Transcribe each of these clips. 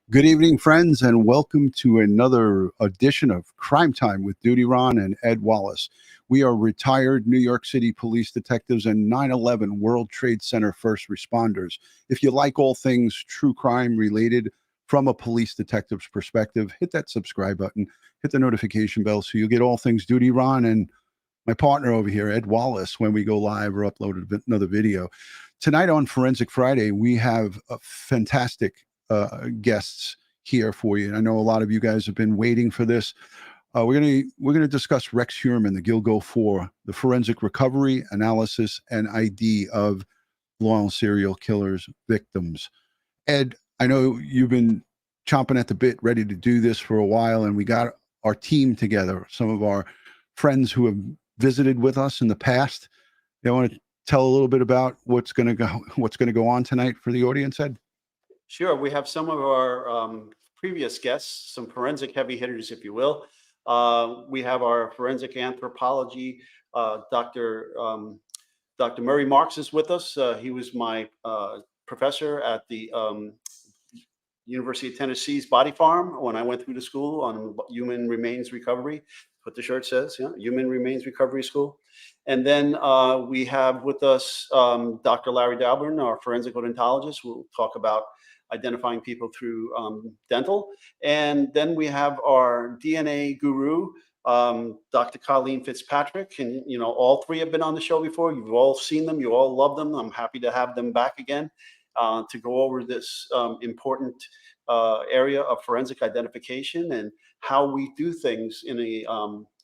Good evening, friends, and welcome to another edition of Crime Time with DutyRon and Ed Wallace. We are retired New York City police detectives and 9/11 World Trade Center first responders. If you like all things true crime related from a police detective's perspective, hit that subscribe button, hit the notification bell so you'll get all things DutyRon and my partner over here, Ed Wallace, when we go live or upload another video. Tonight on Forensic Friday, we have a fantastic guests here for you. And I know a lot of you guys have been waiting for this. We're gonna discuss Rex Heuermann, the Gilgo 4, the forensic recovery, analysis, and ID of loyal serial killers victims. Ed, I know you've been chomping at the bit, ready to do this for a while, and we got our team together. Some of our friends who have visited with us in the past. They want to tell a little bit about what's going to go on tonight for the audience, Ed? Sure. We have some of our previous guests, some forensic heavy hitters, if you will. We have our forensic anthropology, Dr. Murray Marks is with us. He was my professor at the University of Tennessee's Body Farm when I went through the school on human remains recovery. What the shirt says, yeah, Human Remains Recovery School. And then we have with us Dr. Larry Dalburn, our forensic odontologist. We'll talk about identifying people through dental. And then we have our DNA guru, Dr. Colleen Fitzpatrick. And, you know, all three have been on the show before. You've all seen them. You all love them. I'm happy to have them back again to go over this important area of forensic identification and how we do things in a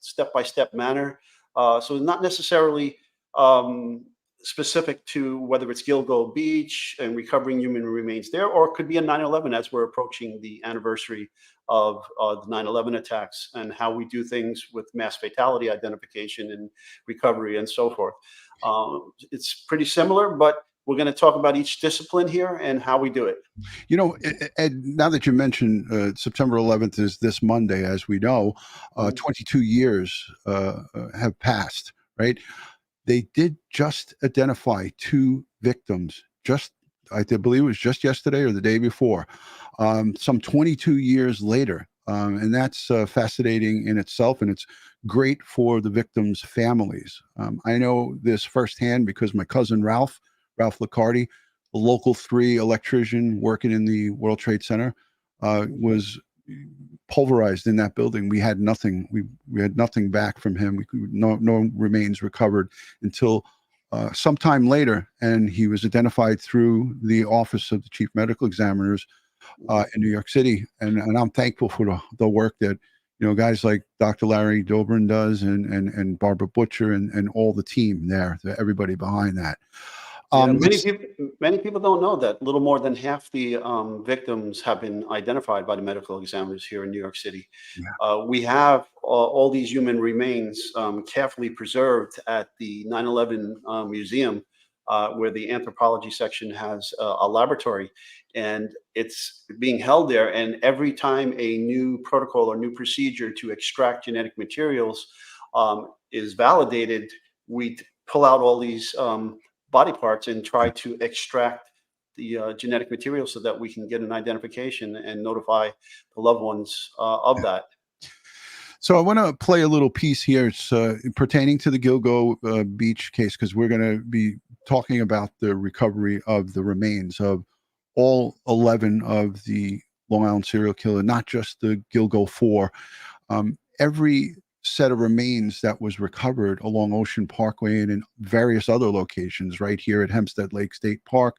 step-by-step manner. So not necessarily specific to whether it's Gilgo Beach and recovering human remains there, or it could be a 9/11 as we're approaching the anniversary of the 9/11 attacks and how we do things with mass fatality identification and recovery and so forth. It's pretty similar, but we're going to talk about each discipline here and how we do it. You know, Ed, now that you mentioned September 11th is this Monday, as we know, 22 years have passed, right? They did just identify two victims, I believe it was just yesterday or the day before, some 22 years later. And that's fascinating in itself, and it's great for the victims' families. I know this firsthand because my cousin Ralph Locard, a local 3 electrician working in the World Trade Center, was pulverized in that building. We had nothing. We had nothing back from him. No remains recovered until sometime later, and he was identified through the office of the chief medical examiners in New York City. And I'm thankful for the work that guys like Dr. Larry Dobrin does, and Barbara Butcher and all the team there, everybody behind that. Many people don't know that a little more than half the victims have been identified by the medical examiners here in New York City. Yeah. We have all these human remains carefully preserved at the 9/11 museum, where the anthropology section has a laboratory, and it's being held there. And every time a new protocol or new procedure to extract genetic materials is validated, we pull out all these body parts and try to extract the genetic material so that we can get an identification and notify the loved ones of that. So I want to play a little piece here. It's pertaining to the Gilgo Beach case, because we're going to be talking about the recovery of the remains of all 11 of the Long Island serial killer, not just the Gilgo 4. Every set of remains that was recovered along Ocean Parkway and in various other locations right here at Hempstead Lake State Park,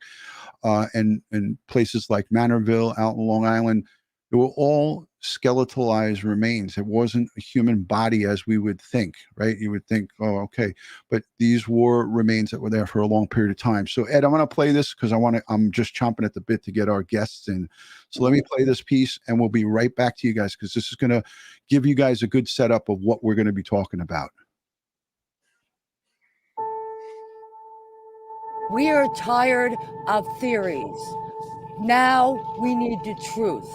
and places like Manorville out in Long Island, they were all skeletalized remains. It wasn't a human body as we would think, right? You would think, oh, okay. But these were remains that were there for a long period of time. So Ed, I'm going to play this because I'm just chomping at the bit to get our guests in. So let me play this piece and we'll be right back to you guys, because this is going to give you guys a good setup of what we're going to be talking about. We are tired of theories. Now we need the truth.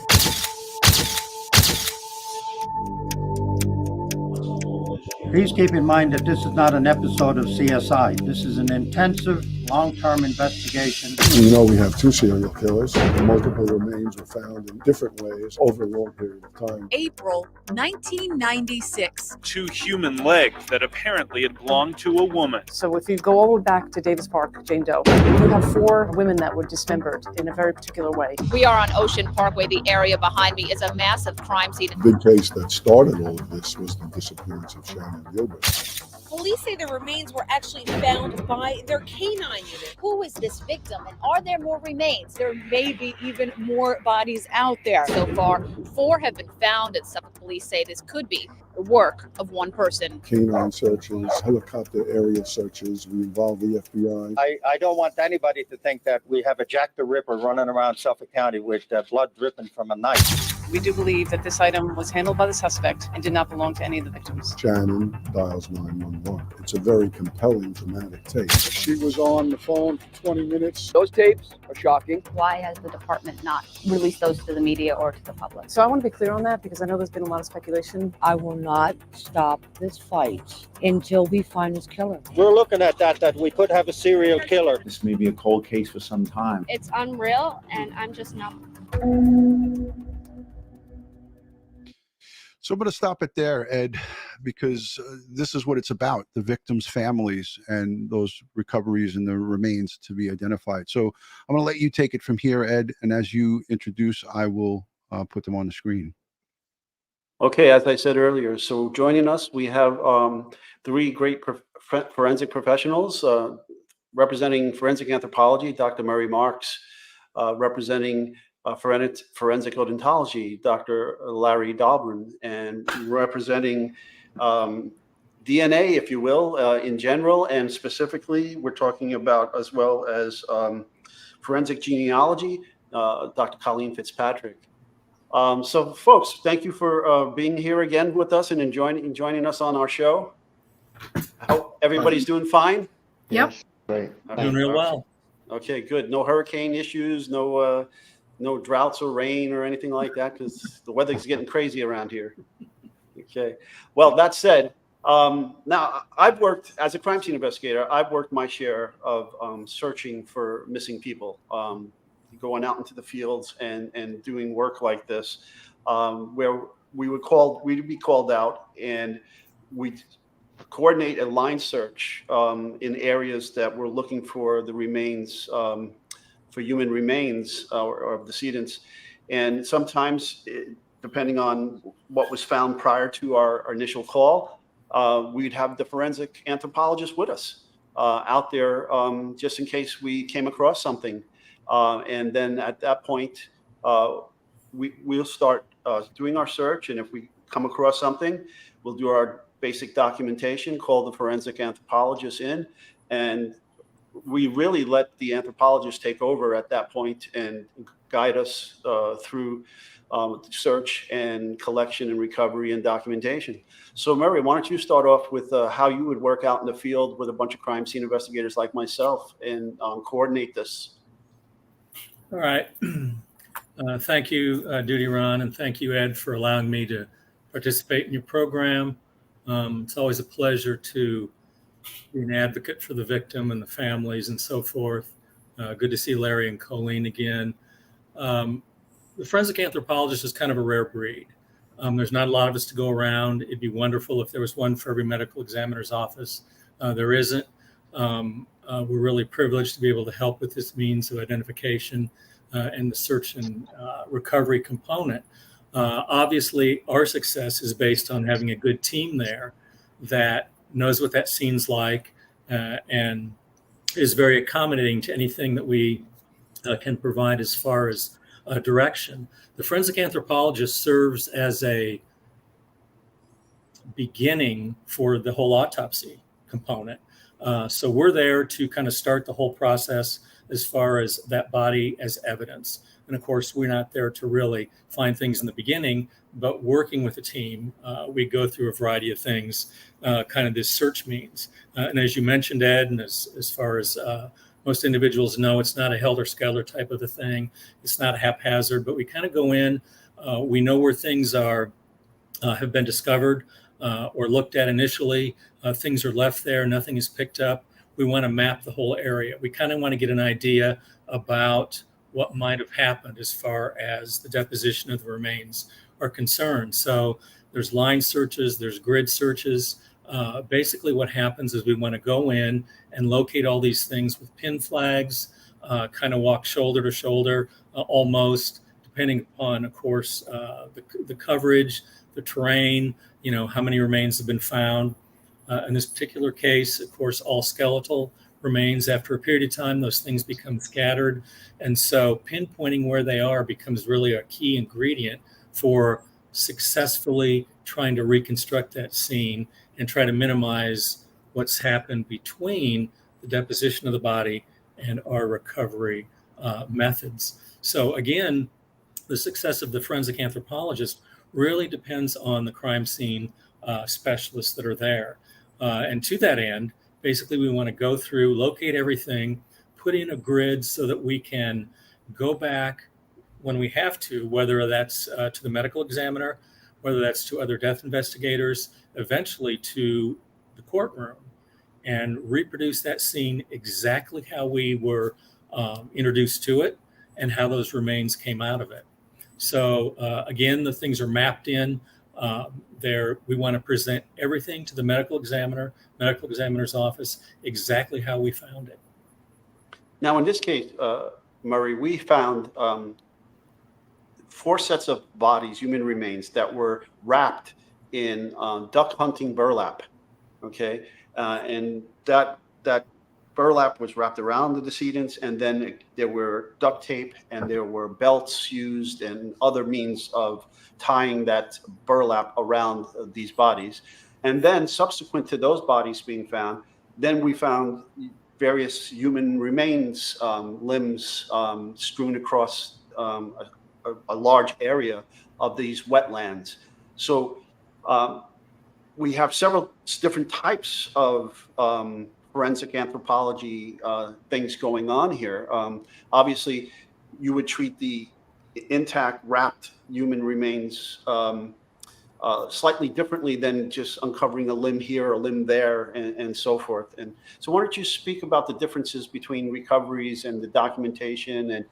Please keep in mind that this is not an episode of CSI. This is an intensive long-term investigation. You know, we have 2 serial killers. Multiple remains were found in different ways over a long period of time. April 1996. 2 human legs that apparently had belonged to a woman. So if you go all the way back to Davis Park, Jane Doe, you have 4 women that were dismembered in a very particular way. We are on Ocean Parkway. The area behind me is a massive crime scene. The big case that started all of this was the disappearance of Heuermann Gilgo. Police say the remains were actually found by their canine unit. Who is this victim, and are there more remains? There may be even more bodies out there. So far, 4 have been found, and Suffolk police say this could be the work of one person. Canine searches, helicopter area searches, we involved the FBI. I don't want anybody to think that we have a Jack the Ripper running around Suffolk County with blood dripping from a knife. We do believe that this item was handled by the suspect and did not belong to any of the victims. Shannon dials 911. It's a very compelling, dramatic tape. She was on the phone for 20 minutes. Those tapes are shocking. Why has the department not released those to the media or to the public? So I want to be clear on that because I know there's been a lot of speculation. I will not stop this fight until we find this killer. We're looking at that we could have a serial killer. This may be a cold case for some time. It's unreal, and I'm just not. So I'm going to stop it there, Ed, because this is what it's about, the victims' families and those recoveries and the remains to be identified. So I'm going to let you take it from here, Ed, and as you introduce, I will put them on the screen. Okay, as I said earlier, so joining us, we have 3 great forensic professionals representing forensic anthropology, Dr. Murray Marks, representing forensic odontology, Dr. Larry Dahlgren, and representing DNA, if you will, in general, and specifically, we're talking about as well as forensic genealogy, Dr. Colleen Fitzpatrick. So, folks, thank you for being here again with us and joining us on our show. I hope everybody's doing fine. Yep. Great. Doing real well. Okay, good. No hurricane issues, no droughts or rain or anything like that, because the weather's getting crazy around here. Okay. Well, that said, now I've worked as a crime scene investigator. I've worked my share of searching for missing people, going out into the fields and doing work like this, where we'd be called out and we'd coordinate a line search in areas that we're looking for the remains, for human remains or decedents. And sometimes, depending on what was found prior to our initial call, we'd have the forensic anthropologist with us out there just in case we came across something. And then at that point, we'll start doing our search. And if we come across something, we'll do our basic documentation, call the forensic anthropologist in, and we really let the anthropologist take over at that point and guide us through search and collection and recovery and documentation. So Murray, why don't you start off with how you would work out in the field with a bunch of crime scene investigators like myself and coordinate this? All right. Thank you, DutyRon, and thank you, Ed, for allowing me to participate in your program. It's always a pleasure to be an advocate for the victim and the families and so forth. Good to see Larry and Colleen again. The forensic anthropologist is kind of a rare breed. There's not a lot of us to go around. It'd be wonderful if there was one for every medical examiner's office. There isn't. We're really privileged to be able to help with this means of identification and the search and recovery component. Obviously, our success is based on having a good team there that knows what that scene's like and is very accommodating to anything that we can provide as far as direction. The forensic anthropologist serves as a beginning for the whole autopsy component. So we're there to kind of start the whole process as far as that body as evidence. And of course, we're not there to really find things in the beginning, but working with a team, we go through a variety of things, kind of this search means. And as you mentioned, Ed, and as far as most individuals know, it's not a helter-skelter type of a thing. It's not haphazard, but we kind of go in, we know where things are, have been discovered or looked at initially. Things are left there, nothing is picked up. we want to map the whole area. We kind of want to get an idea about what might have happened as far as the deposition of the remains are concerned. So there's line searches, there's grid searches. Basically what happens is we want to go in and locate all these things with pin flags, kind of walk shoulder to shoulder, almost, depending upon, of course, the coverage, the terrain, how many remains have been found. In this particular case, of course, all skeletal remains. After a period of time, those things become scattered. And so pinpointing where they are becomes really a key ingredient for successfully trying to reconstruct that scene and try to minimize what's happened between the deposition of the body and our recovery methods. So again, the success of the forensic anthropologist really depends on the crime scene specialists that are there. And to that end, basically we want to go through, locate everything, put in a grid so that we can go back when we have to, whether that's to the medical examiner, whether that's to other death investigators, eventually to the courtroom, and reproduce that scene exactly how we were introduced to it and how those remains came out of it. So again, the things are mapped in there. We want to present everything to the medical examiner's office, exactly how we found it. Now, in this case, Murray, we found 4 sets of bodies, human remains, that were wrapped in duck hunting burlap. Okay, and that burlap was wrapped around the decedents, and then there were duct tape and there were belts used and other means of tying that burlap around these bodies. And then subsequent to those bodies being found, then we found various human remains, limbs strewn across a large area of these wetlands. So we have several different types of forensic anthropology things going on here. Obviously, you would treat the intact, wrapped human remains slightly differently than just uncovering a limb here, a limb there, and so forth. And so why don't you speak about the differences between recoveries and the documentation and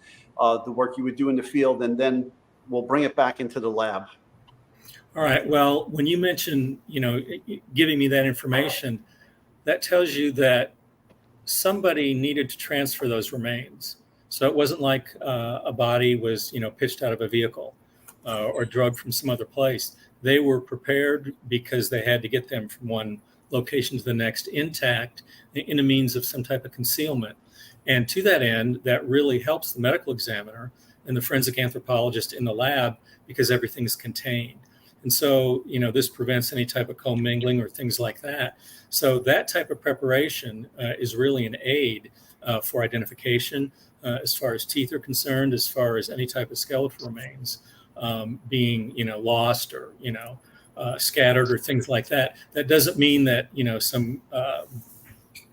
the work you would do in the field, and then we'll bring it back into the lab. All right. Well, when you mention, giving me that information, that tells you that somebody needed to transfer those remains. So it wasn't like a body was, pitched out of a vehicle or drugged from some other place. They were prepared because they had to get them from one location to the next intact in a means of some type of concealment. And to that end, that really helps the medical examiner and the forensic anthropologist in the lab because everything's contained. And so, this prevents any type of commingling or things like that. So that type of preparation is really an aid for identification as far as teeth are concerned, as far as any type of skeletal remains being, lost or, scattered or things like that. That doesn't mean that, some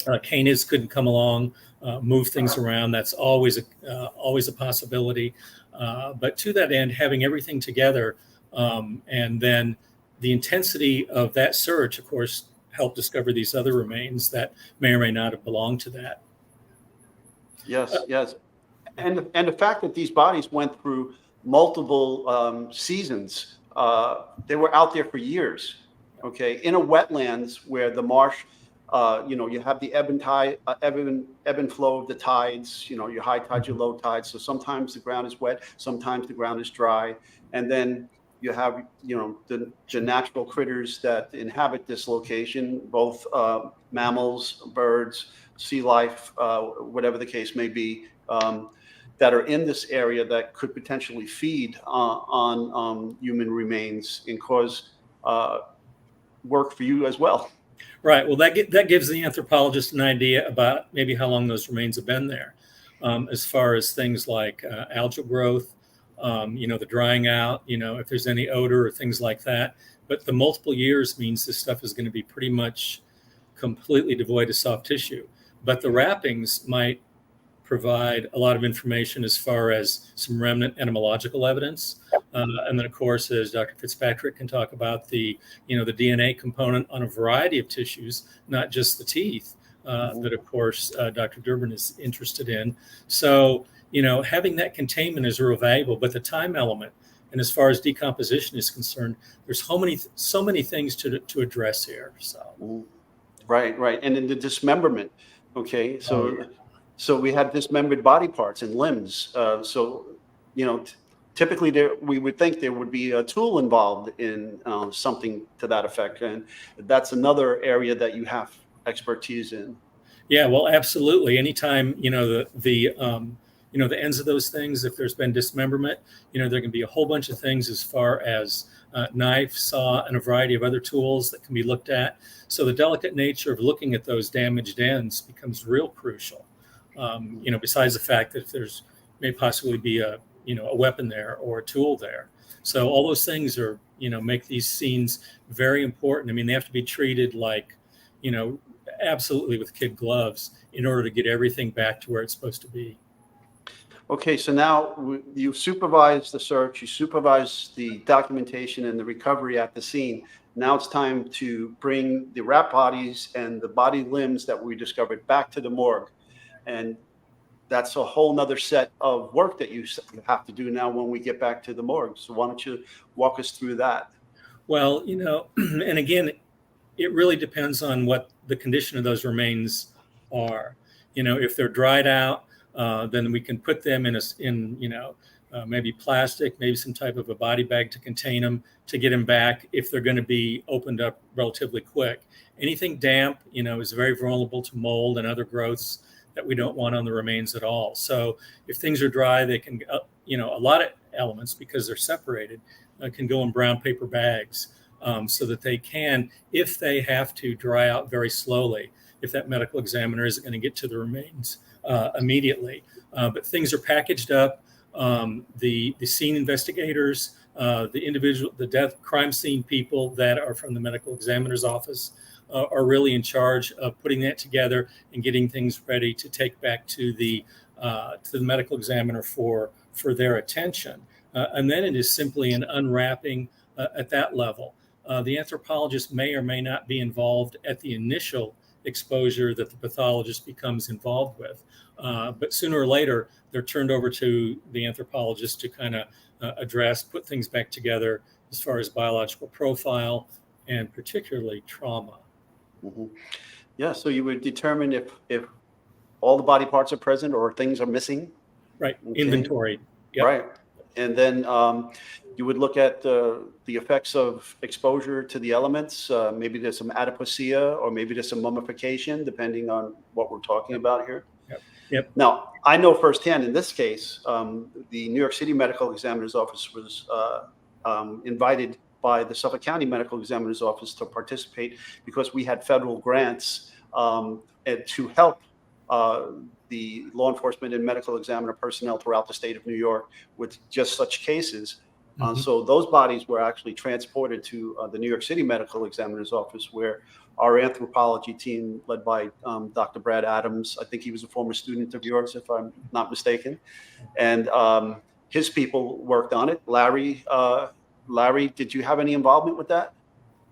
canids couldn't come along, move things around. That's always a possibility. But to that end, having everything together, and then the intensity of that search, of course, helped discover these other remains that may or may not have belonged to that. Yes, yes. And the fact that these bodies went through multiple seasons, they were out there for years, okay, in a wetlands where the marsh, you have the ebb and flow of the tides, your high tides, your low tides. So sometimes the ground is wet, sometimes the ground is dry. And then you have, the natural critters that inhabit this location, both mammals, birds, sea life, whatever the case may be, that are in this area that could potentially feed on human remains and cause work for you as well. Right. Well, that gives the anthropologist an idea about maybe how long those remains have been there, as far as things like algal growth, the drying out, if there's any odor or things like that. But the multiple years means this stuff is going to be pretty much completely devoid of soft tissue. But the wrappings might provide a lot of information as far as some remnant etymological evidence. And then, of course, as Dr. Fitzpatrick can talk about the DNA component on a variety of tissues, not just the teeth, that, of course, Dr. Durbin is interested in. So, having that containment is real valuable, but the time element, and as far as decomposition is concerned, there's so many things to address here. So, right, and then the dismemberment. Okay, so we had dismembered body parts and limbs. Typically we would think there would be a tool involved in something to that effect, and that's another area that you have expertise in. Yeah, well, absolutely. Anytime the ends of those things, if there's been dismemberment, there can be a whole bunch of things as far as knife, saw, and a variety of other tools that can be looked at. So the delicate nature of looking at those damaged ends becomes real crucial. Besides the fact that if there's may possibly be a weapon there or a tool there. So all those things are, make these scenes very important. I mean, they have to be treated like, absolutely with kid gloves in order to get everything back to where it's supposed to be. Okay, so now you supervise the search, you supervise the documentation and the recovery at the scene. Now it's time to bring the wrap bodies and the body limbs that we discovered back to the morgue. And that's a whole nother set of work that you have to do now when we get back to the morgue. So why don't you walk us through that? Well, and again, it really depends on what the condition of those remains are. If they're dried out, then we can put them in maybe plastic, maybe some type of a body bag to contain them, to get them back if they're going to be opened up relatively quick. Anything damp, is very vulnerable to mold and other growths that we don't want on the remains at all. So if things are dry, they can, a lot of elements, because they're separated, can go in brown paper bags so that they can, if they have to, dry out very slowly, if that medical examiner isn't going to get to the remains immediately. But things are packaged up. The scene investigators, the death crime scene people that are from the medical examiner's office are really in charge of putting that together and getting things ready to take back to the medical examiner for their attention. And then it is simply an unwrapping at that level. The anthropologist may or may not be involved at the initial exposure that the pathologist becomes involved with. But sooner or later, they're turned over to the anthropologist to kind of address, put things back together as far as biological profile and particularly trauma. Mm-hmm. Yeah, so you would determine if all the body parts are present or things are missing. Right, okay. Inventory. Yep. Right, and then you would look at the effects of exposure to the elements. Maybe there's some adipocia or maybe there's some mummification, depending on what we're talking about here. Yep. Now, I know firsthand in this case, the New York City Medical Examiner's Office was invited by the Suffolk County Medical Examiner's Office to participate because we had federal grants to help the law enforcement and medical examiner personnel throughout the state of New York with just such cases. So those bodies were actually transported to the New York City Medical Examiner's Office, where our anthropology team, led by Dr. Brad Adams, I think he was a former student of yours, if I'm not mistaken, and his people worked on it. Larry, did you have any involvement with that?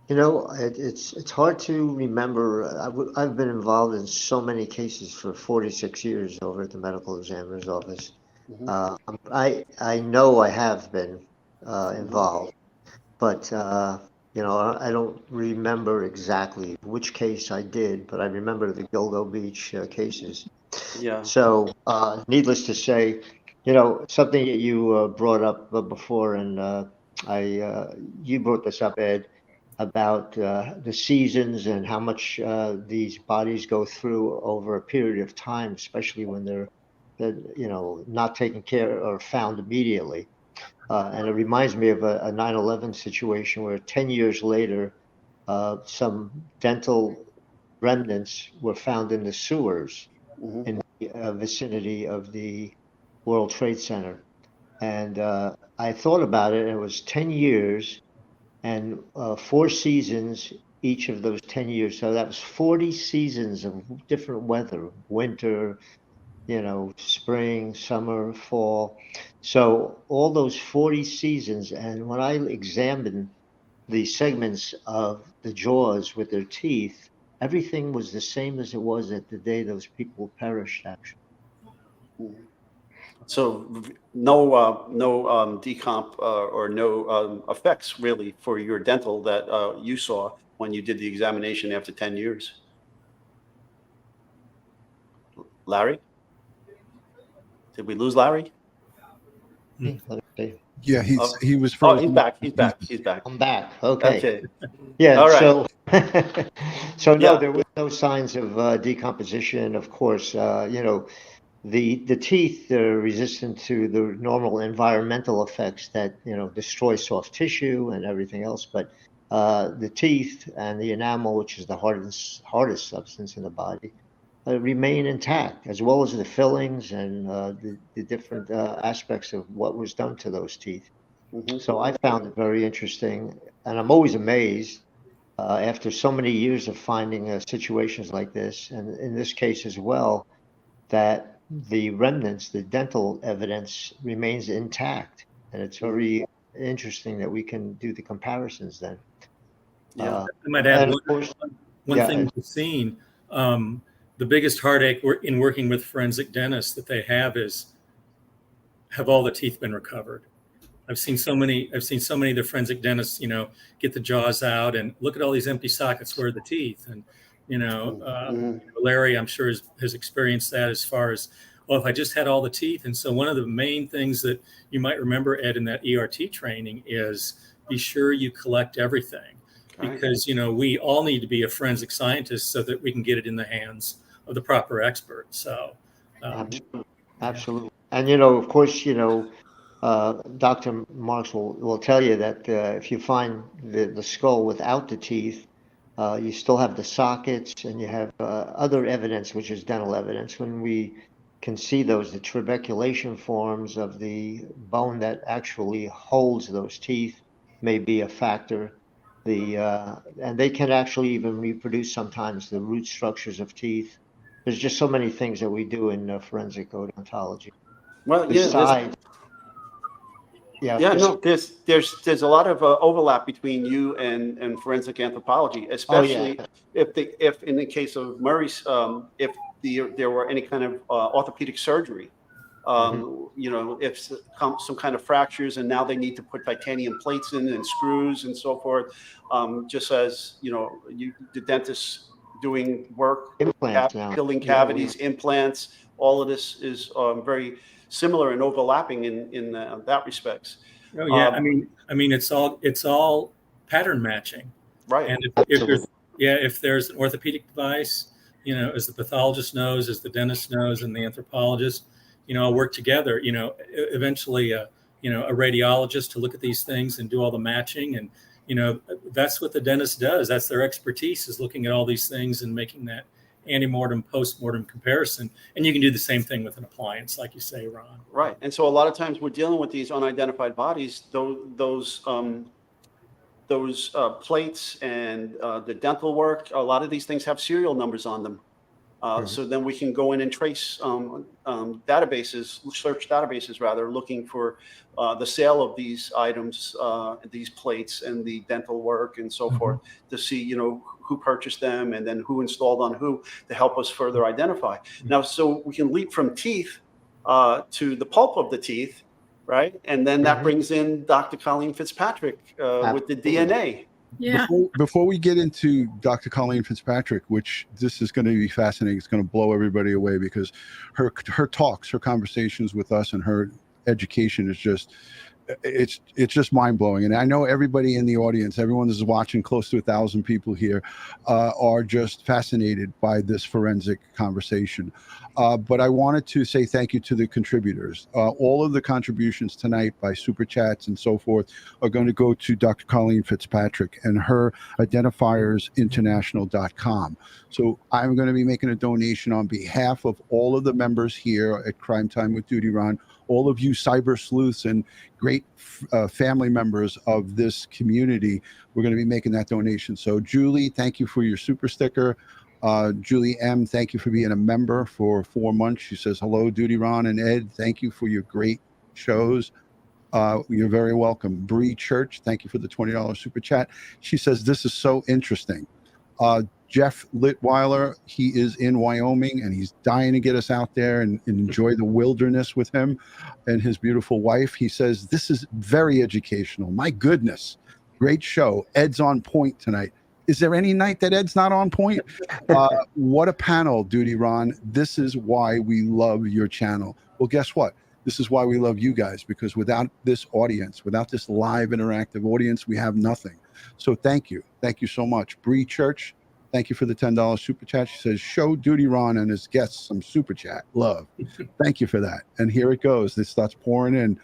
It's hard to remember. I've been involved in so many cases for 46 years over at the medical examiner's office. I know I have been involved, but I don't remember exactly which case I did, but I remember the Gilgo Beach cases. Yeah. So needless to say, something that you brought up before, and you brought this up, Ed, about the seasons and how much these bodies go through over a period of time, especially when they're not taken care or found immediately. And it reminds me of a 9/11 situation where 10 years later, some dental remnants were found in the sewers in the vicinity of the World Trade Center. And I thought about it, and it was 10 years and 4 seasons each of those 10 years. So that was 40 seasons of different weather, winter, spring, summer, fall. So all those 40 seasons. And when I examined the segments of the jaws with their teeth, everything was the same as it was at the day those people perished, actually. So no decomp or no effects really for your dental that you saw when you did the examination after 10 years. Larry? Did we lose Larry? Okay. Yeah, he was Oh, frozen. he's back. He's back. He's back. I'm back. Okay. Okay. Yeah. All right. So no, Yeah. there were no signs of decomposition. Of course, the teeth are resistant to the normal environmental effects that destroy soft tissue and everything else. But the teeth and the enamel, which is the hardest substance in the body, remain intact, as well as the fillings and the different aspects of what was done to those teeth. So I found it very interesting, and I'm always amazed after so many years of finding situations like this, and in this case as well, that the remnants, the dental evidence, remains intact, and it's very interesting that we can do the comparisons then. Yeah. I might add one yeah, thing we've seen. The biggest heartache in working with forensic dentists that they have is, have all the teeth been recovered? I've seen so many of the forensic dentists, get the jaws out and look at all these empty sockets. Where are the teeth? And, Larry, I'm sure has experienced that as far as, well, if I just had all the teeth. And so one of the main things that you might remember, Ed, in that ERT training is be sure you collect everything. Because, we all need to be a forensic scientist so that we can get it in the hands of the proper expert. So, absolutely. And, of course, Dr. Marks will tell you that if you find the skull without the teeth, you still have the sockets and you have other evidence, which is dental evidence. When we can see the trabeculation forms of the bone that actually holds those teeth may be a factor. And they can actually even reproduce sometimes the root structures of teeth. There's just so many things that we do in forensic odontology. Well, Besides, there's a lot of overlap between you and forensic anthropology, especially if in the case of Murray's, if there were any kind of orthopedic surgery. If some kind of fractures and now they need to put titanium plates in and screws and so forth, just as the dentists doing work, filling cavities, implants, all of this is very similar and overlapping in that respects. Oh yeah, I mean it's all pattern matching, right? And if there's an orthopedic device, as the pathologist knows, as the dentist knows, and the anthropologist, I'll work together, eventually, a radiologist to look at these things and do all the matching. And, that's what the dentist does. That's their expertise, is looking at all these things and making that antemortem, postmortem comparison. And you can do the same thing with an appliance, like you say, Ron. Right. And so a lot of times we're dealing with these unidentified bodies, those plates and the dental work, a lot of these things have serial numbers on them. So then we can go in and trace search databases rather, looking for the sale of these items, these plates and the dental work and so forth, to see, who purchased them and then who installed on who, to help us further identify. Now, so we can leap from teeth to the pulp of the teeth, right? And then that brings in Dr. Colleen Fitzpatrick with the DNA. Yeah. Before we get into Dr. Colleen Fitzpatrick, which this is going to be fascinating, it's going to blow everybody away, because her talks, her conversations with us, and her education is just, it's just mind blowing. And I know everybody in the audience, everyone that's watching, close to 1,000 people here, are just fascinated by this forensic conversation. But I wanted to say thank you to the contributors. All of the contributions tonight by Super Chats and so forth are going to go to Dr. Colleen Fitzpatrick and her identifiersinternational.com. So I'm going to be making a donation on behalf of all of the members here at Crime Time with DutyRon, all of you cyber sleuths and great family members of this community. We're going to be making that donation. So Julie, thank you for your super sticker. Julie M., thank you for being a member for 4 months. She says, hello, DutyRon and Ed. Thank you for your great shows. You're very welcome. Bree Church, thank you for the $20 super chat. She says, this is so interesting. Jeff Litweiler, he is in Wyoming and he's dying to get us out there and enjoy the wilderness with him and his beautiful wife. He says, this is very educational. My goodness, great show. Ed's on point tonight. Is there any night that Ed's not on point? What a panel, DutyRon. This is why we love your channel. Well, guess what? This is why we love you guys, because without this audience, without this live interactive audience, we have nothing. So thank you. Thank you so much. Bree Church, thank you for the $10 super chat. She says, show DutyRon and his guests some super chat. Love. Thank you for that. And here it goes. This starts pouring in.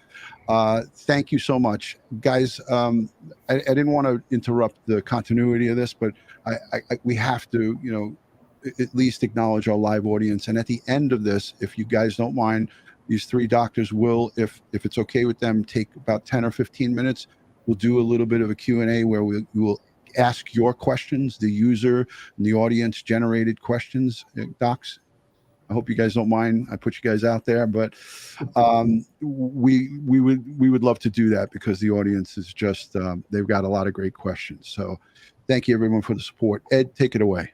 Thank you so much. Guys, I didn't want to interrupt the continuity of this, but we have to, you know, at least acknowledge our live audience. And at the end of this, if you guys don't mind, these three doctors will, if it's okay with them, take about 10 or 15 minutes. We'll do a little bit of a Q&A where we will ask your questions, the user and the audience generated questions. Docs, I hope you guys don't mind. I put you guys out there, but we would love to do that because the audience is just, they've got a lot of great questions. So thank you everyone for the support. Ed, take it away.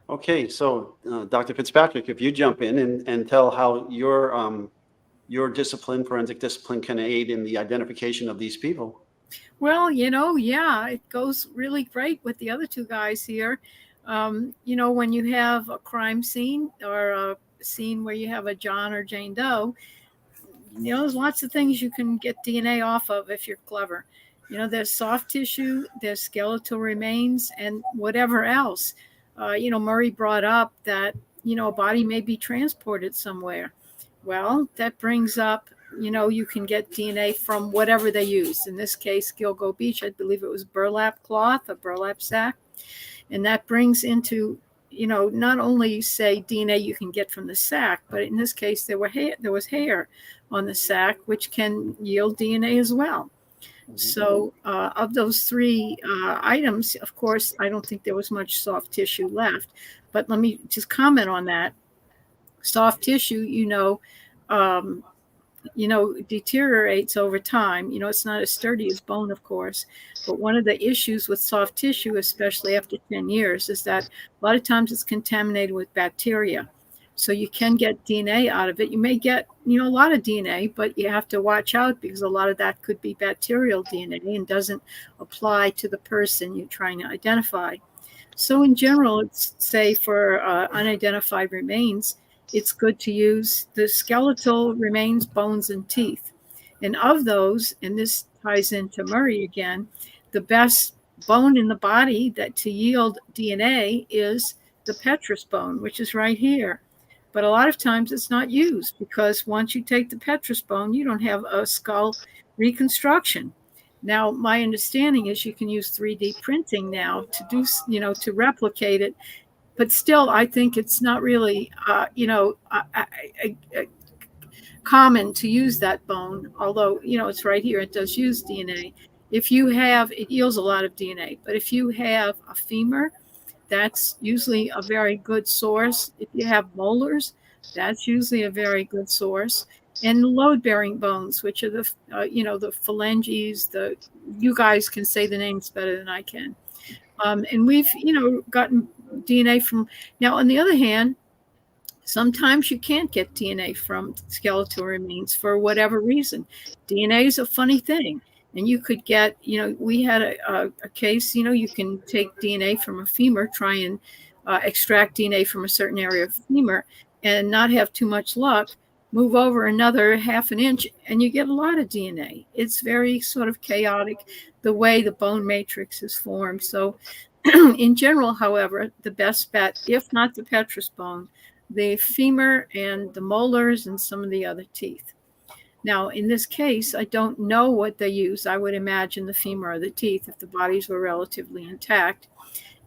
Okay, so Dr. Fitzpatrick, if you jump in and tell how your discipline, forensic discipline, can aid in the identification of these people. Well, you know, yeah, it goes really great with the other two guys here. You know, when you have a crime scene or a scene where you have a John or Jane Doe, you know, there's lots of things you can get DNA off of if you're clever. You know, there's soft tissue, there's skeletal remains, and whatever else. You know, Murray brought up that, you know, a body may be transported somewhere. Well, that brings up, you know, you can get DNA from whatever they used. In this case, Gilgo Beach, I believe it was burlap cloth, a burlap sack. And that brings into, you know, not only say DNA you can get from the sack, but in this case, there was hair on the sack, which can yield DNA as well. So of those three items, of course, I don't think there was much soft tissue left. But let me just comment on that. Soft tissue, you know, deteriorates over time. You know, it's not as sturdy as bone, of course. But one of the issues with soft tissue, especially after 10 years, is that a lot of times it's contaminated with bacteria. So you can get DNA out of it. You may get, you know, a lot of DNA, but you have to watch out because a lot of that could be bacterial DNA and doesn't apply to the person you're trying to identify. So in general, it's say for unidentified remains, it's good to use the skeletal remains, bones, and teeth. And of those, and this ties into Murray again, the best bone in the body that to yield DNA is the petrous bone, which is right here. But a lot of times it's not used because once you take the petrous bone, you don't have a skull reconstruction. Now, my understanding is you can use 3D printing now to do, you know, to replicate it. But still, I think it's not really, you know, common to use that bone, although, you know, it's right here. It does use DNA. If you have, it yields a lot of DNA. But if you have a femur, that's usually a very good source. If you have molars, that's usually a very good source. And load-bearing bones, which are the, you know, the phalanges, you guys can say the names better than I can. And we've, you know, gotten DNA from, now on the other hand, sometimes you can't get DNA from skeletal remains for whatever reason. DNA is a funny thing. And you could get, you know, we had a case, you know, you can take DNA from a femur, try and extract DNA from a certain area of femur and not have too much luck, move over another half an inch and you get a lot of DNA. It's very sort of chaotic the way the bone matrix is formed. So in general, however, the best bet, if not the petrous bone, the femur and the molars and some of the other teeth. Now, in this case, I don't know what they use. I would imagine the femur or the teeth if the bodies were relatively intact.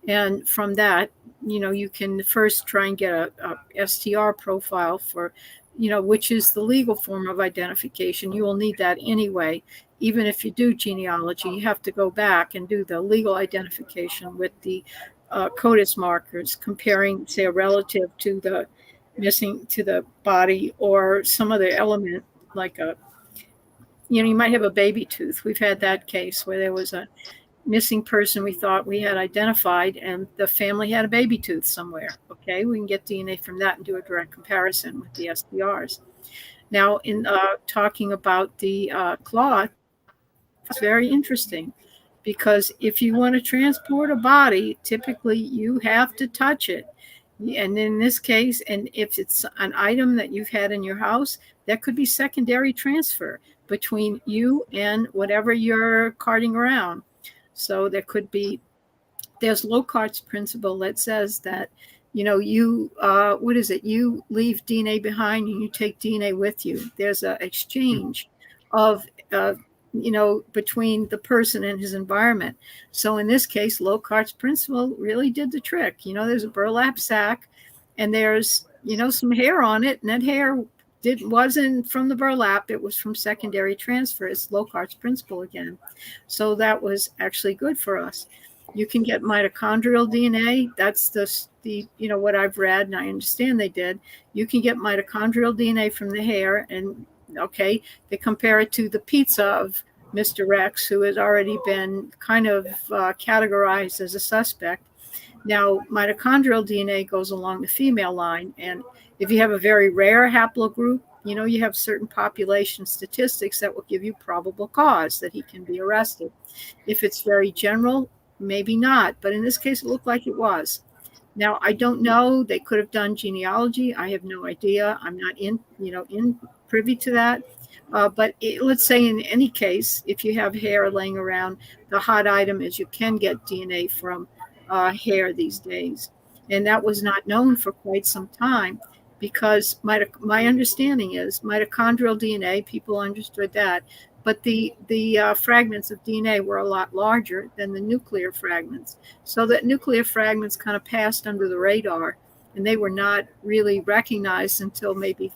And from that, you know, you can first try and get a STR profile for, you know, which is the legal form of identification. You will need that anyway. Even if you do genealogy, you have to go back and do the legal identification with the CODIS markers, comparing, say, a relative to the missing, to the body or some other element like a, you know, you might have a baby tooth. We've had that case where there was a missing person we thought we had identified, and the family had a baby tooth somewhere. Okay, we can get DNA from that and do a direct comparison with the SDRs. Now, in talking about the cloth, it's very interesting because if you want to transport a body, typically you have to touch it. And in this case, and if it's an item that you've had in your house, that could be secondary transfer between you and whatever you're carting around. So there could be, there's Locard's principle that says that, you know, you, you leave DNA behind and you take DNA with you. There's an exchange of, between the person and his environment. So in this case, Locard's principle really did the trick. You know, there's a burlap sack and there's, some hair on it, and that hair wasn't from the burlap, it was from secondary transfer. It's Locard's principle again. So that was actually good for us. You can get mitochondrial DNA. That's the what I've read, and I understand they did. You can get mitochondrial DNA from the hair, and okay, they compare it to the pizza of Mr. Rex, who has already been kind of categorized as a suspect. Now, mitochondrial DNA goes along the female line, and if you have a very rare haplogroup, you have certain population statistics that will give you probable cause that he can be arrested. If it's very general, maybe not, but in this case, it looked like it was. Now, I don't know. They could have done genealogy. I have no idea. I'm not in privy to that. But let's say in any case, if you have hair laying around, the hot item is you can get DNA from hair these days. And that was not known for quite some time because my understanding is mitochondrial DNA, people understood that. But the fragments of DNA were a lot larger than the nuclear fragments. So that nuclear fragments kind of passed under the radar, and they were not really recognized until maybe,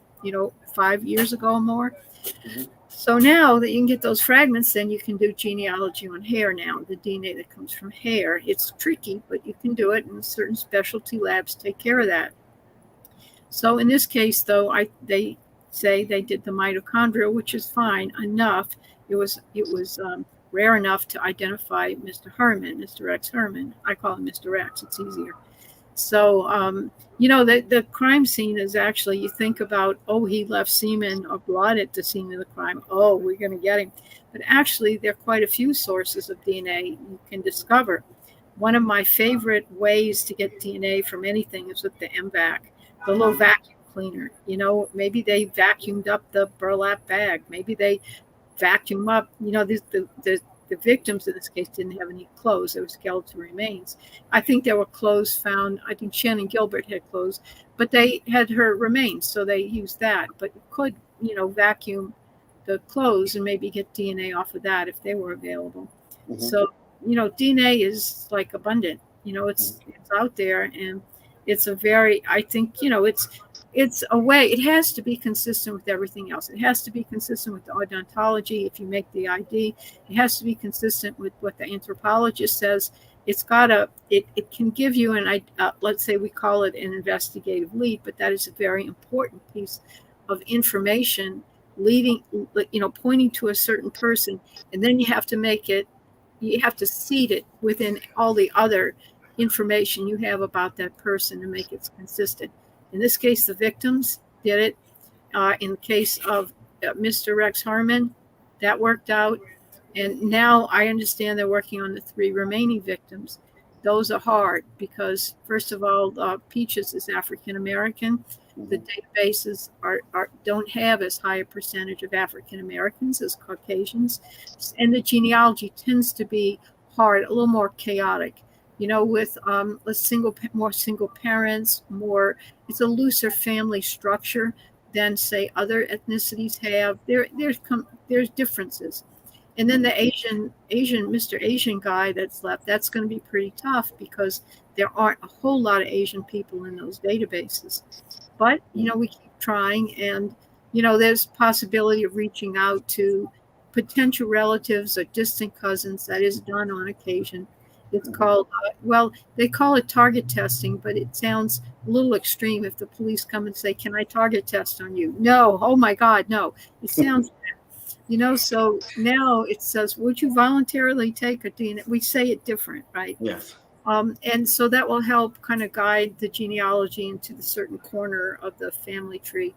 5 years ago or more. Mm-hmm. So now that you can get those fragments, then you can do genealogy on hair now, the DNA that comes from hair. It's tricky, but you can do it, and certain specialty labs take care of that. So in this case, though, they say they did the mitochondria, which is fine enough. It was rare enough to identify Mr. Rex Heuermann. I call him Mr. Rex. It's easier. So, the crime scene is actually, you think about, he left semen or blood at the scene of the crime. Oh, we're going to get him. But actually, there are quite a few sources of DNA you can discover. One of my favorite ways to get DNA from anything is with the MVAC, the little vacuum cleaner. Maybe they vacuumed up the burlap bag. Maybe they vacuum up, the victims in this case didn't have any clothes. There were skeletal remains. I think there were clothes found. I think Shannon Gilbert had clothes, but they had her remains, so they used that. But you could, vacuum the clothes and maybe get DNA off of that if they were available. Mm-hmm. So, DNA is like abundant. It's out there, and it's a very, I think, it's a way, it has to be consistent with everything else. It has to be consistent with the odontology. If you make the ID, it has to be consistent with what the anthropologist says. It's it can give you let's say we call it an investigative lead, but that is a very important piece of information pointing to a certain person. And then you have to seed it within all the other information you have about that person to make it consistent. In this case, the victims did it. In the case of Mr. Rex Heuermann, that worked out. And now I understand they're working on the 3 remaining victims. Those are hard because, first of all, Peaches is African American. The databases don't have as high a percentage of African Americans as Caucasians. And the genealogy tends to be hard, a little more chaotic. With more single parents, it's a looser family structure than, say, other ethnicities have. There's differences. And then the Mr. Asian guy that's left, that's going to be pretty tough because there aren't a whole lot of Asian people in those databases. But, we keep trying, and, there's possibility of reaching out to potential relatives or distant cousins. That is done on occasion. It's called, they call it target testing, but it sounds a little extreme if the police come and say, can I target test on you? No. Oh, my God, no. It sounds bad. So now it says, would you voluntarily take a DNA? We say it different, right? Yes. And so that will help kind of guide the genealogy into the certain corner of the family tree,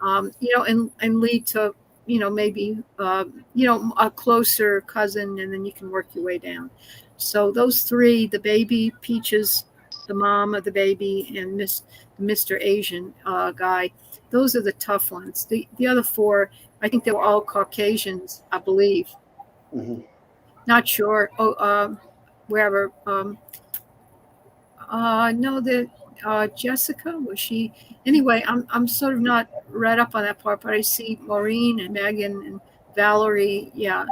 and lead to, maybe, a closer cousin, and then you can work your way down. So those three, the baby, Peaches, the mom of the baby, and Mr. Asian guy, those are the tough ones. The other four, I think they were all Caucasians, I believe. Mhm. Not sure. Wherever. No, Jessica, was she? Anyway, I'm sort of not read up on that part, but I see Maureen and Megan and Valerie. Yeah,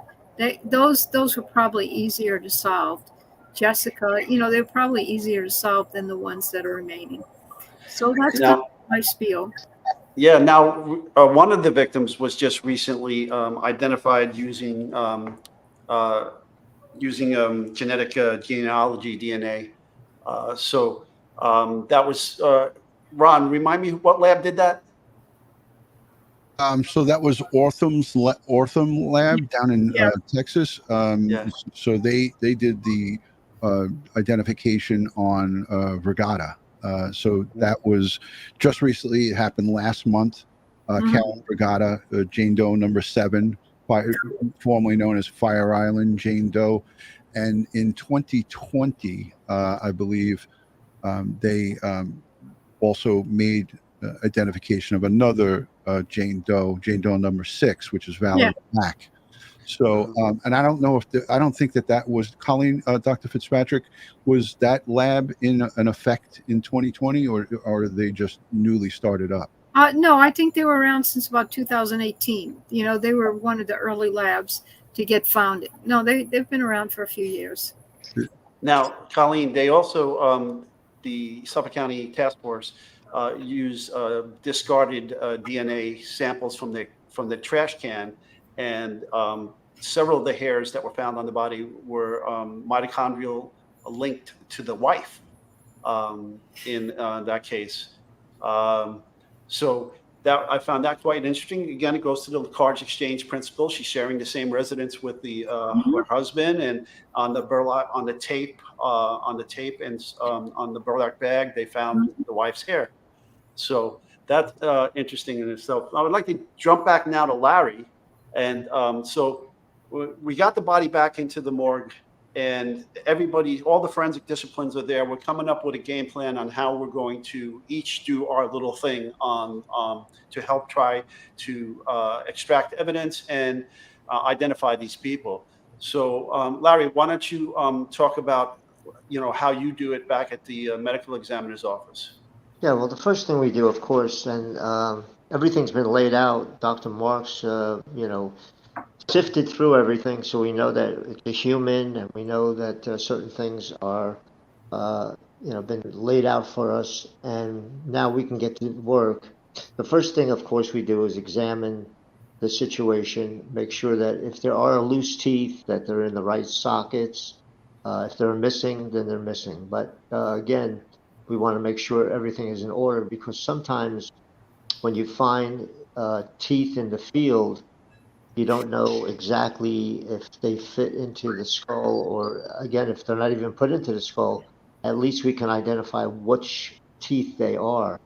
those were probably easier to solve. Jessica, they're probably easier to solve than the ones that are remaining. So that's kind of my spiel. Yeah. Now, one of the victims was just recently identified using genetic genealogy DNA. So that was Ron. Remind me what lab did that? So that was Ortham Lab down in Texas. Yeah. So they did the identification on Regatta. So that was just recently. It happened last month. Karen Regatta, Jane Doe number 7, formerly known as Fire Island Jane Doe, and in 2020, I believe they also made identification of another Jane Doe number 6, which is Valerie Mack. So, and I don't know if I don't think that was Colleen, Dr. Fitzpatrick, was that lab in effect in 2020, or are they just newly started up? No, I think they were around since about 2018. They were one of the early labs to get founded. No, they've been around for a few years. Now, Colleen, they also the Suffolk County Task Force use discarded DNA samples from the trash can, and several of the hairs that were found on the body were mitochondrial linked to the wife in that case. So that I found that quite interesting. Again, it goes to the Locard's exchange principle. She's sharing the same residence with her husband, and on the burlap, on the tape, and on the burlap bag, they found the wife's hair. So that's interesting in itself. I would like to jump back now to Larry, and so we got the body back into the morgue, and everybody, all the forensic disciplines are there. We're coming up with a game plan on how we're going to each do our little thing on to help try to extract evidence and identify these people. So, Larry, why don't you talk about how you do it back at the medical examiner's office? Yeah, well, the first thing we do, of course, and everything's been laid out. Dr. Marks, sifted through everything, so we know that it's a human, and we know that certain things are, been laid out for us, and now we can get to work. The first thing, of course, we do is examine the situation, make sure that if there are loose teeth, that they're in the right sockets. If they're missing, then they're missing. But again, we want to make sure everything is in order, because sometimes when you find teeth in the field, you don't know exactly if they fit into the skull, or again, if they're not even put into the skull, at least we can identify which teeth they are.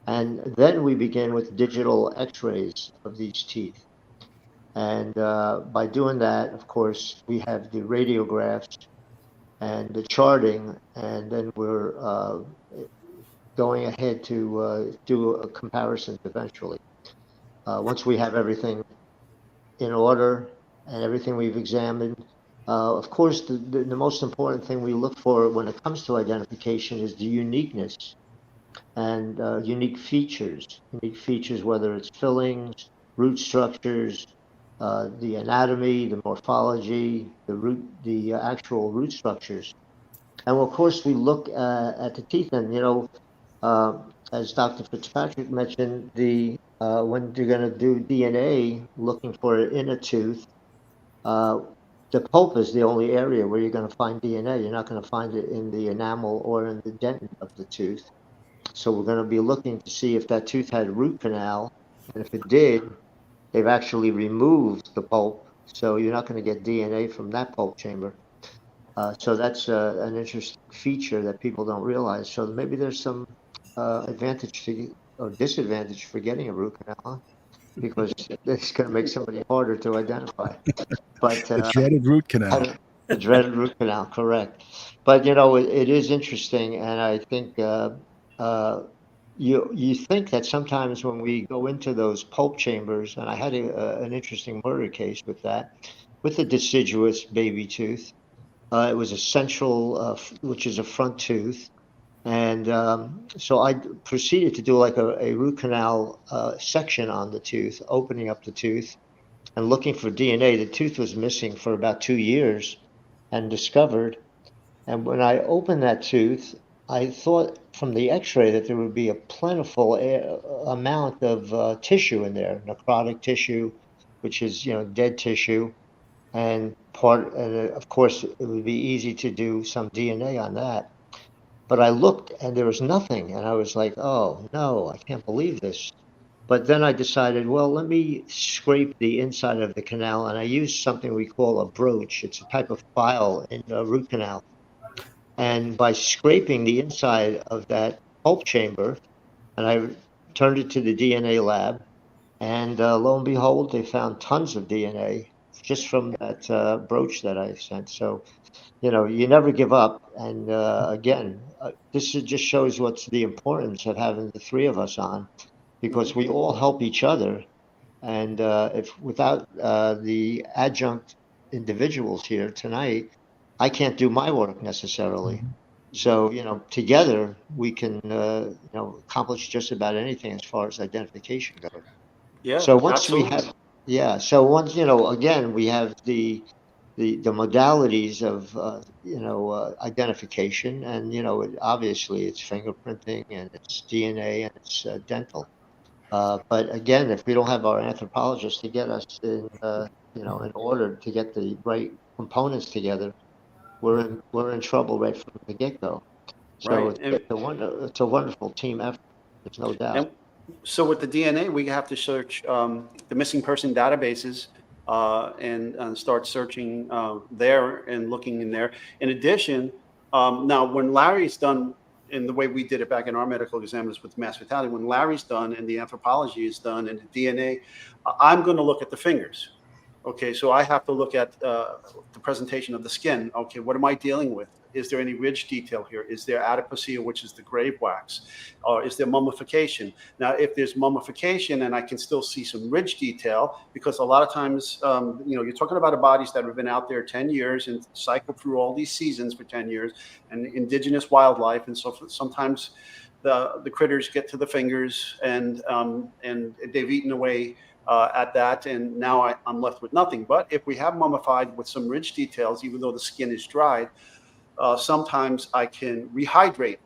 And then we begin with digital x-rays of these teeth. And by doing that, of course, we have the radiographs and the charting, and then we're going ahead to do a comparison eventually. Once we have everything in order and everything we've examined, of course, the most important thing we look for when it comes to identification is the uniqueness and unique features, whether it's fillings, root structures, the anatomy, the morphology, the actual root structures. And of course, we look at the teeth, and as Dr. Fitzpatrick mentioned, when you're going to do DNA looking for it in a tooth, the pulp is the only area where you're going to find DNA. You're not going to find it in the enamel or in the dentin of the tooth. So we're going to be looking to see if that tooth had a root canal, and if it did, they've actually removed the pulp, so you're not going to get DNA from that pulp chamber. So that's an interesting feature that people don't realize. So maybe there's some advantage or disadvantage for getting a root canal, because it's going to make somebody harder to identify. But The dreaded root canal. the dreaded root canal, correct. But it is interesting, and I think you think that sometimes when we go into those pulp chambers, and I had an interesting murder case with that, with a deciduous baby tooth. It was a central, which is a front tooth. And so I proceeded to do like a root canal section on the tooth, opening up the tooth and looking for DNA. The tooth was missing for about 2 years and discovered. And when I opened that tooth, I thought from the x-ray that there would be a plentiful amount of tissue in there, necrotic tissue, which is, dead tissue. And of course, it would be easy to do some DNA on that. But I looked and there was nothing. And I was like, oh, no, I can't believe this. But then I decided, well, let me scrape the inside of the canal. And I used something we call a broach. It's a type of file in a root canal. And by scraping the inside of that pulp chamber, and I turned it to the DNA lab, and lo and behold, they found tons of DNA just from that brooch that I sent. So, you never give up. And again, this just shows what's the importance of having the three of us on, because we all help each other. And if without the adjunct individuals here tonight, I can't do my work necessarily. So, together we can, accomplish just about anything as far as identification goes. Yeah. So once absolutely. we have, so once, again, we have the modalities of, identification, and, obviously it's fingerprinting and it's DNA and it's dental. But again, if we don't have our anthropologists to get us in, in order to get the right components together, we're in trouble right from the get-go. So Right. it's a wonderful team effort. There's no doubt. And so with the DNA, we have to search the missing person databases and start searching there and looking in there. In addition, now when Larry's done in the way we did it back in our medical exams with mass fatality, when Larry's done and the anthropology is done and the DNA, I'm going to look at the fingers. Okay, so I have to look at the presentation of the skin. Okay, what am I dealing with? Is there any ridge detail here? Is there adiposia, which is the grave wax? Or is there mummification? Now, if there's mummification and I can still see some ridge detail, because a lot of times, you're talking about bodies that have been out there 10 years and cycled through all these seasons for 10 years and indigenous wildlife. And so sometimes the critters get to the fingers and they've eaten away at that, and now I'm left with nothing. But if we have mummified with some ridge details, even though the skin is dried, sometimes I can rehydrate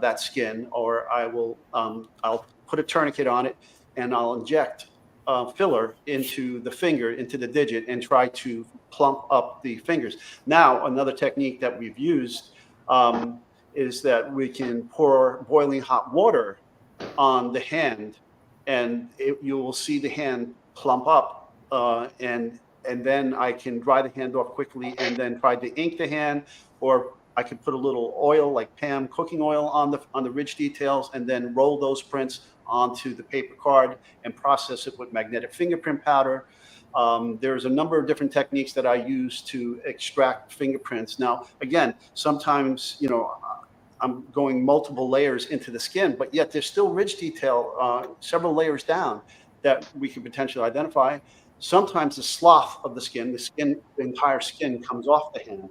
that skin, or I'll put a tourniquet on it and I'll inject filler into the finger, into the digit, and try to plump up the fingers. Now, another technique that we've used is that we can pour boiling hot water on the hand, and you will see the hand plump up, and then I can dry the hand off quickly and then try to ink the hand, or I could put a little oil like Pam cooking oil on the ridge details and then roll those prints onto the paper card and process it with magnetic fingerprint powder. There's a number of different techniques that I use to extract fingerprints. Now, again, sometimes, I'm going multiple layers into the skin, but yet there's still ridge detail several layers down that we can potentially identify. Sometimes the slough of the skin, the entire skin comes off the hand.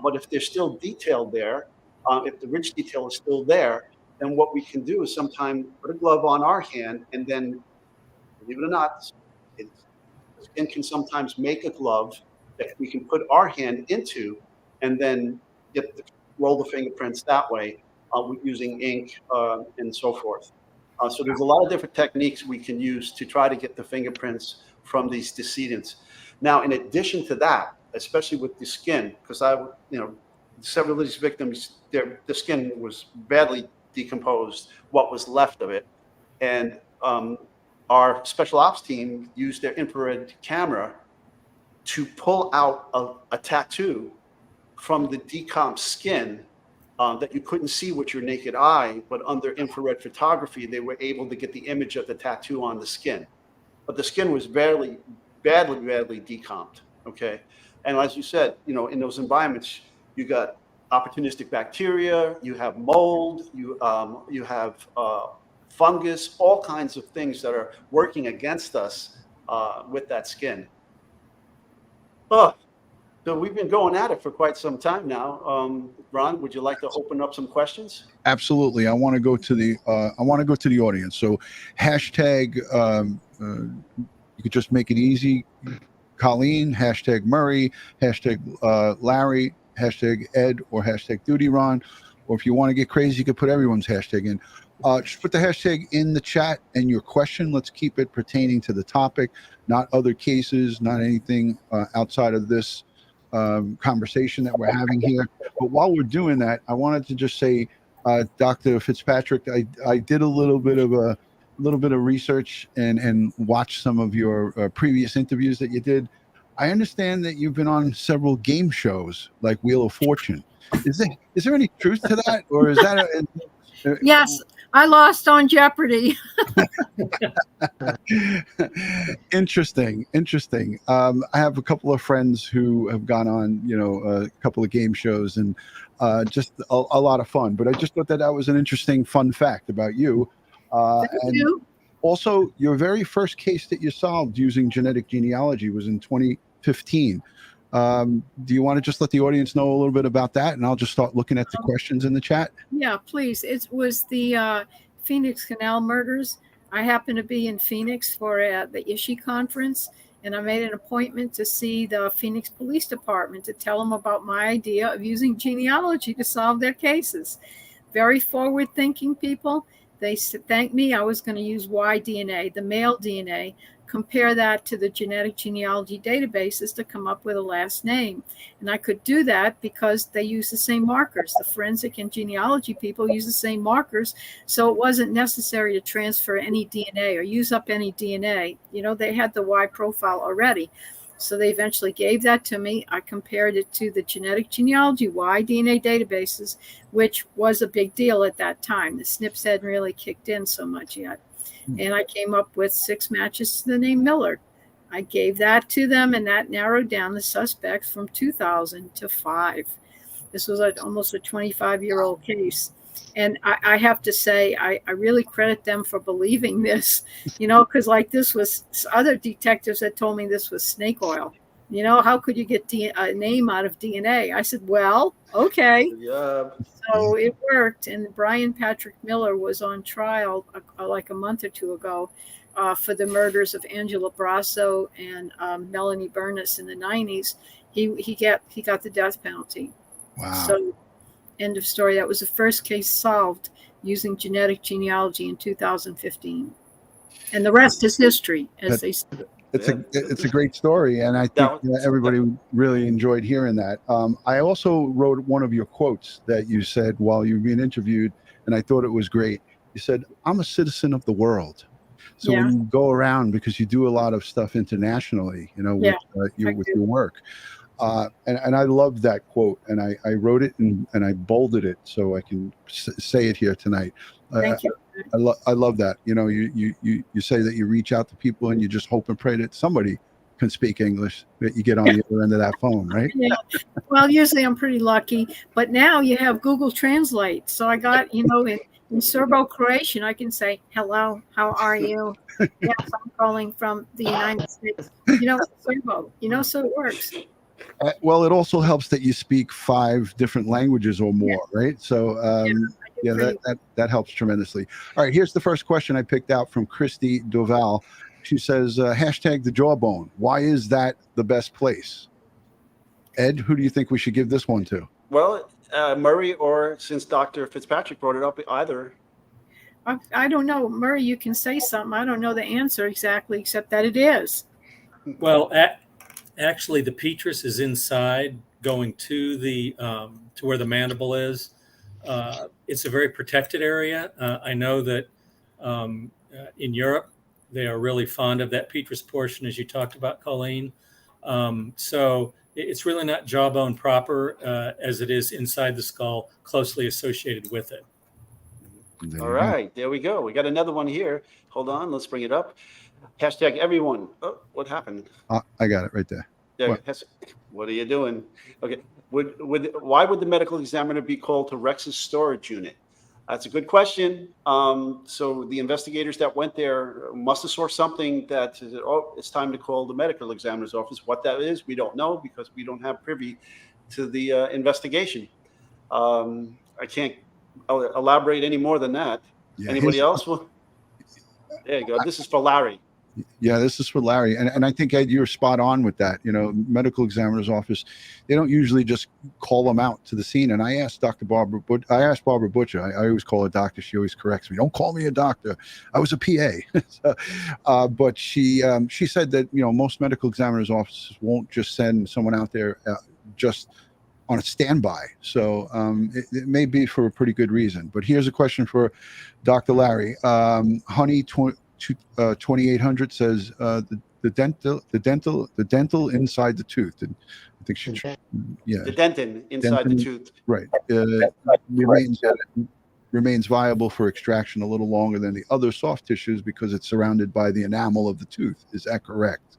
But if there's still detail there, if the ridge detail is still there, then what we can do is sometimes put a glove on our hand, and then, believe it or not, the skin can sometimes make a glove that we can put our hand into, and then roll the fingerprints that way using ink and so forth. So there's a lot of different techniques we can use to try to get the fingerprints from these decedents. Now, in addition to that, especially with the skin, because several of these victims, the skin was badly decomposed, what was left of it. And our special ops team used their infrared camera to pull out a tattoo from the decomp skin that you couldn't see with your naked eye, but under infrared photography, they were able to get the image of the tattoo on the skin. But the skin was badly decomped, okay? And as you said, you know, in those environments, you got opportunistic bacteria, you have mold, you have fungus, all kinds of things that are working against us with that skin. Oh, so we've been going at it for quite some time now. Ron, would you like to open up some questions? Absolutely. I want to go to the audience. So hashtag, you could just make it easy. Colleen, hashtag Murray, hashtag Larry, hashtag Ed, or hashtag DutyRon. Or if you want to get crazy, you could put everyone's hashtag in. Just put the hashtag in the chat and your question. Let's keep it pertaining to the topic, not other cases, not anything outside of this conversation that we're having here. But while we're doing that, I wanted to just say, Dr. Fitzpatrick, I did a little bit of research and watched some of your previous interviews that you did. I understand that you've been on several game shows like Wheel of Fortune. Is there any truth to that, or is that Yes, I lost on Jeopardy. Interesting. I have a couple of friends who have gone on, a couple of game shows, and just a lot of fun. But I just thought that was an interesting, fun fact about you. Thank you. Also, your very first case that you solved using genetic genealogy was in 2015. Do you want to just let the audience know a little bit about that, and I'll just start looking at the questions in the chat? Yeah, please. It was the Phoenix Canal murders. I happened to be in Phoenix for the ISHI conference, and I made an appointment to see the Phoenix Police Department to tell them about my idea of using genealogy to solve their cases. Very forward-thinking people. They thanked me. I was going to use Y DNA, the male DNA, compare that to the genetic genealogy databases to come up with a last name. And I could do that because they use the same markers. The forensic and genealogy people use the same markers. So it wasn't necessary to transfer any DNA or use up any DNA. They had the Y profile already. So they eventually gave that to me. I compared it to the genetic genealogy Y DNA databases, which was a big deal at that time. The SNPs hadn't really kicked in so much yet. And I came up with 6 matches to the name Miller. I gave that to them, and that narrowed down the suspects from 2,000 to 5. This was almost a 25-year-old case. And I have to say, I really credit them for believing this, because like this was other detectives that told me this was snake oil. How could you get a name out of DNA? I said, well, okay. Yeah. So it worked. And Brian Patrick Miller was on trial like a month or two ago for the murders of Angela Brasso and Melanie Burness in the 90s. He got the death penalty. Wow. So end of story. That was the first case solved using genetic genealogy in 2015. And the rest is history, as they say. It's a great story, and I think everybody really enjoyed hearing that. I also wrote one of your quotes that you said while you were being interviewed, and I thought it was great. You said, "I'm a citizen of the world." So when you go around, because you do a lot of stuff internationally, with your work, and I love that quote, and I wrote it and I bolded it so I can say it here tonight. Thank you. I love that. You say that you reach out to people and you just hope and pray that somebody can speak English, that you get on the other end of that phone, right? Yeah. Well, usually I'm pretty lucky, but now you have Google Translate. So I got, in Serbo-Croatian, I can say, hello, how are you? Yes, I'm calling from the United States. Serbo, so it works. Well, it also helps that you speak 5 different languages or more, right? So, that helps tremendously. All right, here's the first question I picked out from Christy Doval. She says, hashtag the jawbone. Why is that the best place? Ed, who do you think we should give this one to? Well, Murray, or since Dr. Fitzpatrick brought it up, either. I don't know. Murray, you can say something. I don't know the answer exactly, except that it is. Well, actually, the petrous is inside, going to the to where the mandible is. It's a very protected area. I know that in Europe, They are really fond of that petrous portion, as you talked about, Colleen. So it's really not jawbone proper as it is inside the skull, closely associated with it. All right, there we go. We got another one here. Hold on, let's bring it up. Hashtag everyone. Oh, what happened? I got it right there. Yeah, what are you doing? Okay. Why would the medical examiner be called to Rex's storage unit? That's a good question. So the investigators that went there must have saw something that says, oh, it's time to call the medical examiner's office. What that is, we don't know because we don't have privy to the investigation. I can't elaborate any more than that. Yeah, Anybody else? There you go. This is for Larry. Yeah, this is for Larry. And I think, Ed, you're spot on with that. You know, medical examiner's office, they don't usually just call them out to the scene. And I asked Barbara Butcher, I always call her doctor. She always corrects me. Don't call me a doctor. I was a PA. But she said that, you know, most medical examiner's offices won't just send someone out there just on a standby. So it may be for a pretty good reason. But here's a question for Dr. Larry. Honey 2800 says the dental inside the tooth. And I think she, yeah, the dentin inside the tooth. Right. Remains viable for extraction a little longer than the other soft tissues because it's surrounded by the enamel of the tooth. Is that correct?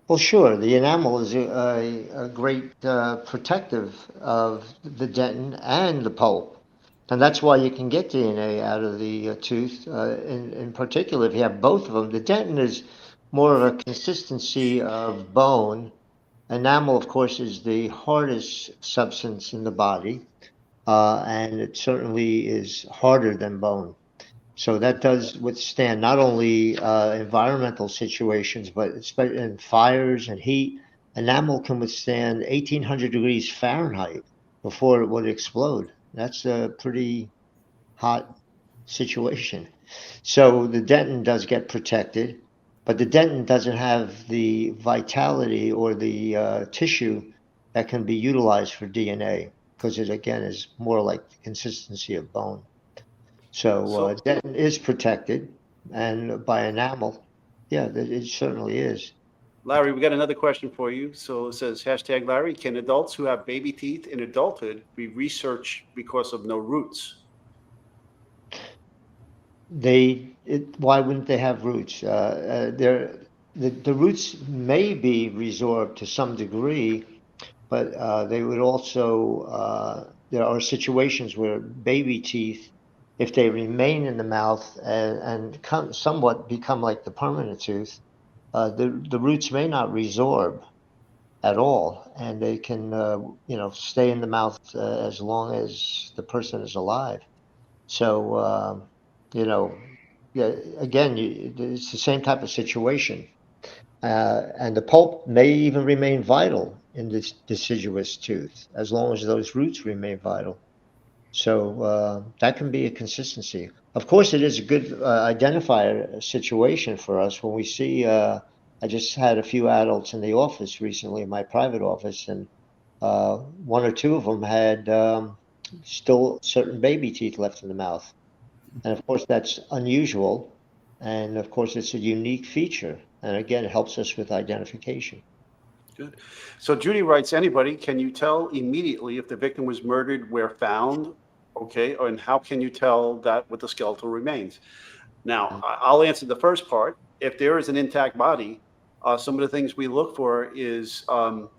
Well, sure. The enamel is a great protective of the dentin and the pulp. And that's why you can get DNA out of the tooth. In particular, if you have both of them, the dentin is more of a consistency of bone. Enamel, of course, is the hardest substance in the body, and it certainly is harder than bone. So that does withstand not only environmental situations, but especially in fires and heat. Enamel can withstand 1800 degrees Fahrenheit before it would explode. That's a pretty hot situation. So the dentin does get protected, but the dentin doesn't have the vitality or the tissue that can be utilized for DNA because it, again, is more like the consistency of bone. So dentin is protected, and by enamel, yeah, it certainly is. Larry, we got another question for you. So it says, hashtag Larry, can adults who have baby teeth in adulthood be researched because of no roots? Why wouldn't they have roots? The roots may be resorbed to some degree, but they would also, there are situations where baby teeth, if they remain in the mouth and somewhat become like the permanent tooth, the roots may not resorb at all, and they can, stay in the mouth as long as the person is alive. So, again, it's the same type of situation. And the pulp may even remain vital in this deciduous tooth as long as those roots remain vital. So that can be a consistency. Of course, it is a good identifier situation for us when we see, I just had a few adults in the office recently, in my private office, and one or two of them had still certain baby teeth left in the mouth. And of course, that's unusual. And of course, it's a unique feature. And again, it helps us with identification. Good. So Judy writes, anybody, can you tell immediately if the victim was murdered where found? Okay, and how can you tell that with the skeletal remains? Now, I'll answer the first part. If there is an intact body, some of the things we look for is we're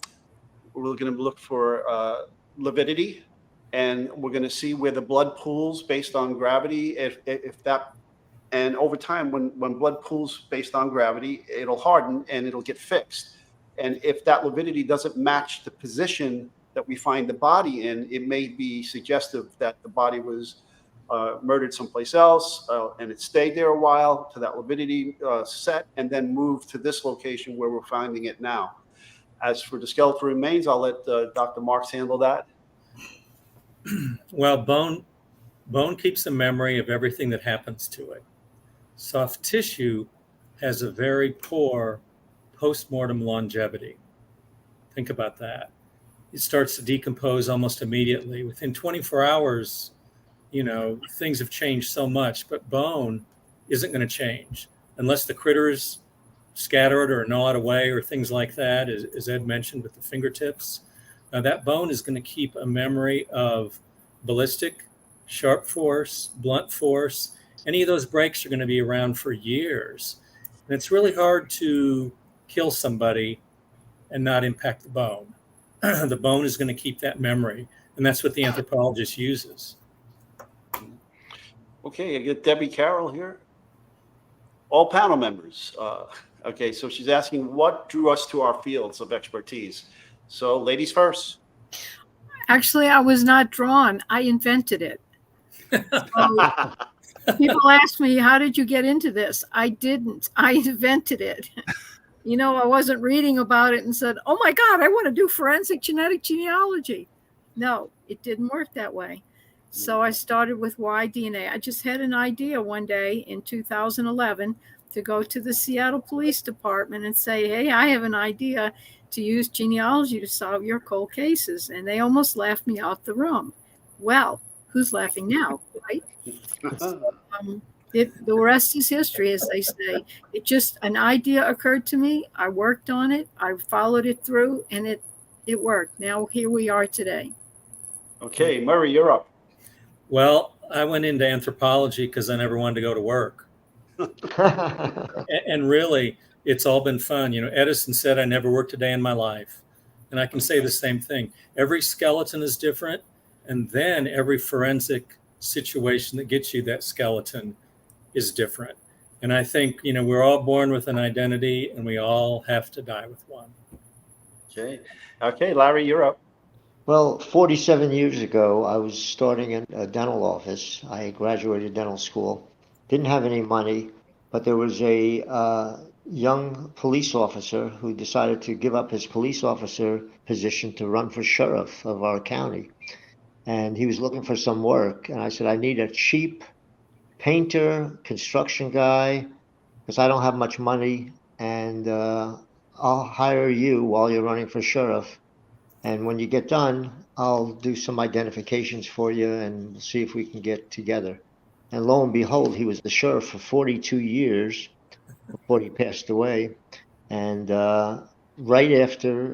going to look for lividity, and we're going to see where the blood pools based on gravity. If that, and over time, when blood pools based on gravity, it'll harden and it'll get fixed. And if that lividity doesn't match the position that we find the body in, it may be suggestive that the body was murdered someplace else and it stayed there a while to that lividity set and then moved to this location where we're finding it now. As for the skeletal remains, I'll let Dr. Marks handle that. Well, bone keeps a memory of everything that happens to it. Soft tissue has a very poor post-mortem longevity. Think about that. It starts to decompose almost immediately. Within 24 hours, things have changed so much, but bone isn't going to change. unless the critters scattered or gnawed away or things like that, as Ed mentioned with the fingertips, that bone is going to keep a memory of ballistic, sharp force, blunt force. Any of those breaks are going to be around for years. And it's really hard to kill somebody and not impact the bone. The bone is going to keep that memory. And that's what the anthropologist uses. Okay, I get Debbie Carroll here. All panel members. Okay, so she's asking what drew us to our fields of expertise. So ladies first. Actually, I was not drawn. I invented it. So people ask me, how did you get into this? I didn't. I invented it. You know, I wasn't reading about it and said, oh my God, I want to do forensic genetic genealogy. No, it didn't work that way. So I started with Y-DNA. I just had an idea one day in 2011 to go to the Seattle Police Department and say, hey, I have an idea to use genealogy to solve your cold cases. And they almost laughed me out the room. Well, who's laughing now, right? So, the rest is history, as they say. It just, an idea occurred to me. I worked on it. I followed it through, and it worked. Now here we are today. Okay, Murray, you're up. Well, I went into anthropology because I never wanted to go to work. And really, it's all been fun. You know, Edison said, I never worked a day in my life. And I can say the same thing. Every skeleton is different. And then every forensic situation that gets you that skeleton is different. And I think, you know, we're all born with an identity and we all have to die with one. Okay. Okay, Larry, you're up. Well, 47 years ago, I was starting in a dental office. I graduated dental school. Didn't have any money, but there was a young police officer who decided to give up his police officer position to run for sheriff of our county. And he was looking for some work. And I said, I need a cheap painter, construction guy, because I don't have much money. And I'll hire you while you're running for sheriff. And when you get done, I'll do some identifications for you and we'll see if we can get together. And lo and behold, he was the sheriff for 42 years before he passed away. And right after,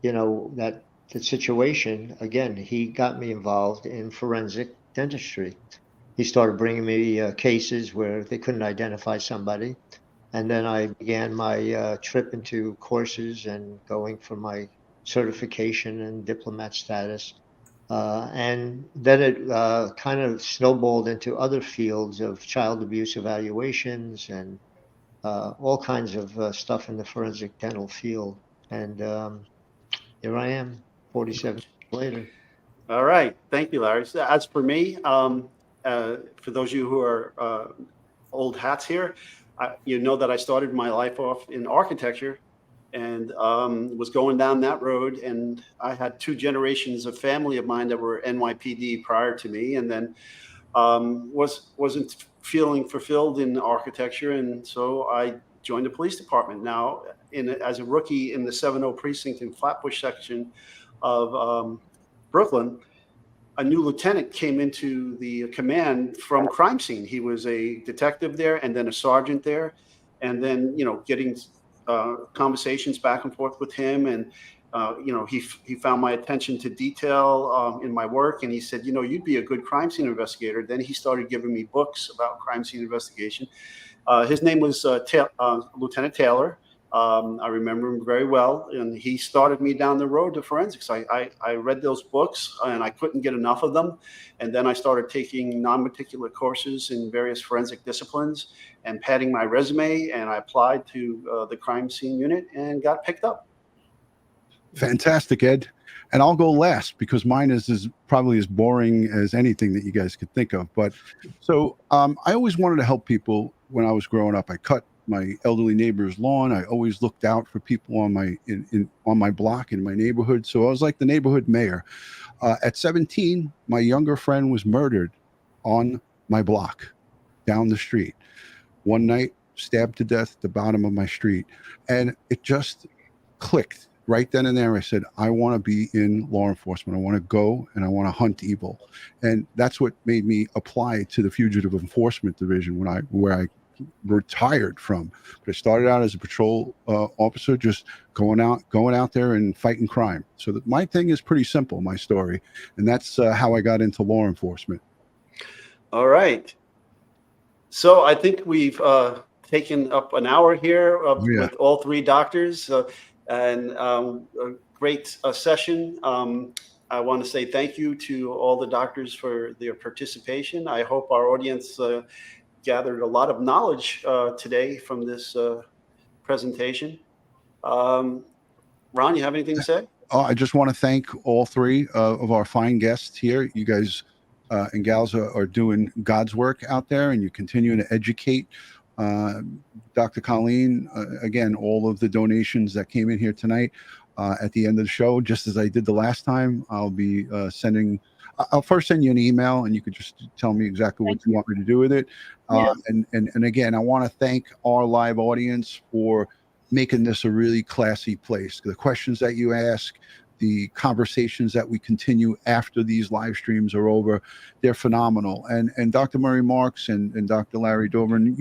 you know, that situation, again, he got me involved in forensic dentistry. He started bringing me cases where they couldn't identify somebody. And then I began my trip into courses and going for my certification and diplomat status. And then it kind of snowballed into other fields of child abuse evaluations and all kinds of stuff in the forensic dental field. And here I am, 47 years later. All right. Thank you, Larry. So as for me, for those of you who are old hats here, you know that I started my life off in architecture and was going down that road. And I had 2 generations of family of mine that were NYPD prior to me, and then wasn't feeling fulfilled in architecture. And so I joined the police department. Now, as a rookie in the 70 precinct in Flatbush section of Brooklyn, a new lieutenant came into the command from crime scene. He was a detective there and then a sergeant there. And then, you know, getting conversations back and forth with him. And, you know, he found my attention to detail in my work. And he said, you know, you'd be a good crime scene investigator. Then he started giving me books about crime scene investigation. His name was Lieutenant Taylor. I remember him very well, and he started me down the road to forensics. I read those books, and I couldn't get enough of them. And then I started taking non-particular courses in various forensic disciplines and padding my resume, and I applied to the crime scene unit and got picked up. Fantastic, Ed. And I'll go last because mine is probably as boring as anything that you guys could think of. But so I always wanted to help people when I was growing up. I cut my elderly neighbor's lawn. I always looked out for people on my block in my neighborhood. So I was like the neighborhood mayor. At 17, my younger friend was murdered on my block down the street. One night, stabbed to death at the bottom of my street. And it just clicked right then and there. I said, I want to be in law enforcement. I want to go and I want to hunt evil. And that's what made me apply to the Fugitive Enforcement Division where I retired from. But I started out as a patrol officer, just going out there and fighting crime. So my thing is pretty simple, my story, and that's how I got into law enforcement. All right. So I think we've taken up an hour here with all three doctors, and a great session. I want to say thank you to all the doctors for their participation. I hope our audience gathered a lot of knowledge today from this presentation. Ron, you have anything to say? I just want to thank all three of our fine guests here. You guys and gals are doing God's work out there, and you continue to educate. Dr. Colleen, again, all of the donations that came in here tonight at the end of the show, just as I did the last time, I'll be I'll first send you an email, and you could just tell me exactly what you want me to do with it. And again, I want to thank our live audience for making this a really classy place. The questions that you ask, the conversations that we continue after these live streams are over, they're phenomenal. And Dr. Murray Marks and Dr. Larry Dobrin,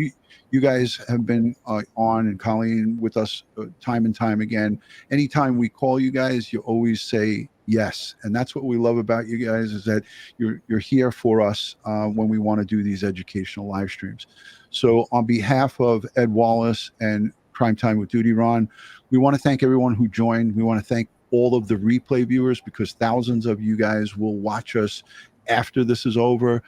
you guys have been on, and Colleen, with us time and time again. Anytime we call you guys, you always say yes. And that's what we love about you guys, is that you're here for us when we want to do these educational live streams. So on behalf of Ed Wallace and Crime Time with DutyRon, we want to thank everyone who joined. We want to thank all of the replay viewers, because thousands of you guys will watch us after this is over.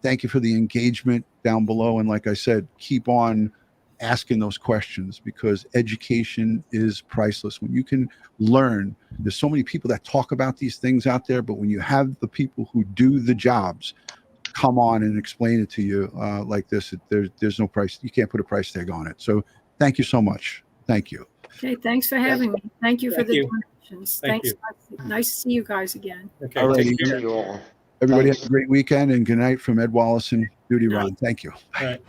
Thank you for the engagement down below. And like I said, keep on asking those questions, because education is priceless. When you can learn, there's so many people that talk about these things out there, but when you have the people who do the jobs come on and explain it to you like this, there's no price. You can't put a price tag on it. So thank you so much. Thank you. Okay, thanks for having me. Thank you for the you. donations. Thank Thanks. Nice to see you guys again. Okay, All right. take care. You all. Everybody Thanks. have a great weekend, and good night from Ed Wallace and DutyRon. Thank you. All right.